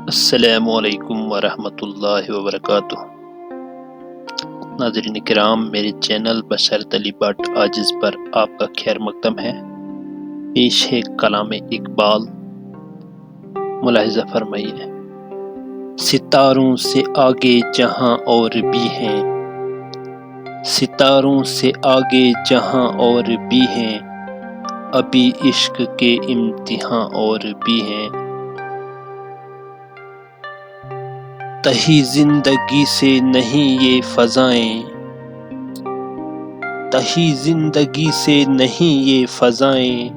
السلام علیکم ورحمۃ اللہ وبرکاتہ۔ ناظرین کرام، میرے چینل بشرت علی بٹ عاجز پر آپ کا خیر مقدم ہے۔ پیش ہے کلام اقبال، ملاحظہ فرمائیے۔ ستاروں سے آگے جہاں اور بھی ہیں، ستاروں سے آگے جہاں اور بھی ہیں، ابھی عشق کے امتحان اور بھی ہیں۔ تہی زندگی سے نہیں یہ فضائیں، تہی زندگی سے نہیں یہ فضائیں،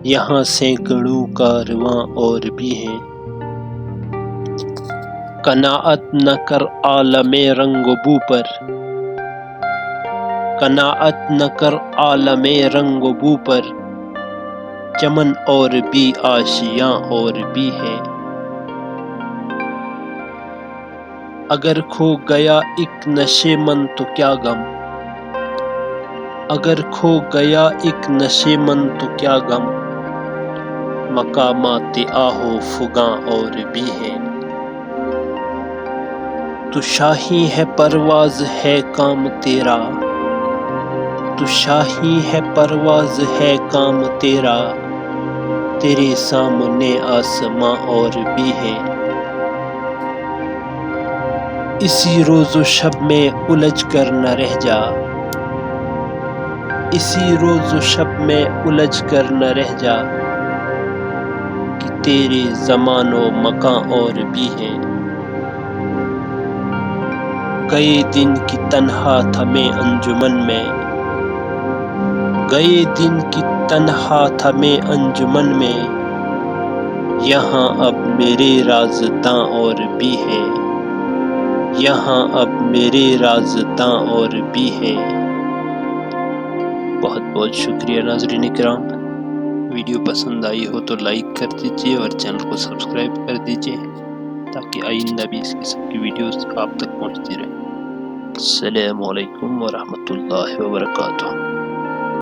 یہاں سینکڑوں کارواں اور بھی ہیں۔ قناعت نہ کر عالم رنگ و بو پر، قناعت نہ کر عالم رنگ و بو پر، چمن اور بھی آشیاں اور بھی ہیں۔ اگر کھو گیا ایک نشے من تو کیا غم، اگر کھو گیا ایک نشے من تو کیا غم، مقامات آہ و فغاں اور بھی ہیں۔ تو شاہی ہے پرواز ہے کام تیرا، تو شاہی ہے پرواز ہے کام تیرا، تیرے سامنے آسماں اور بھی ہیں۔ اسی روز و شب میں الجھ کر نہ رہ جا، اسی روز و شب میں الجھ کر نہ رہ جا، کہ تیرے زمان و مکان اور بھی ہیں۔ گئے دن کی تنہا تھا میں انجمن میں، گئے دن کی تنہا تھا میں انجمن میں، یہاں اب میرے رازداں اور بھی ہیں، یہاں اب میرے رازداں اور بھی ہیں۔ بہت بہت شکریہ ناظرین کرام۔ ویڈیو پسند آئی ہو تو لائک کر دیجئے اور چینل کو سبسکرائب کر دیجئے تاکہ آئندہ بھی اس قسم کی ویڈیوز آپ تک پہنچتی رہیں۔ السلام علیکم ورحمۃ اللہ وبرکاتہ۔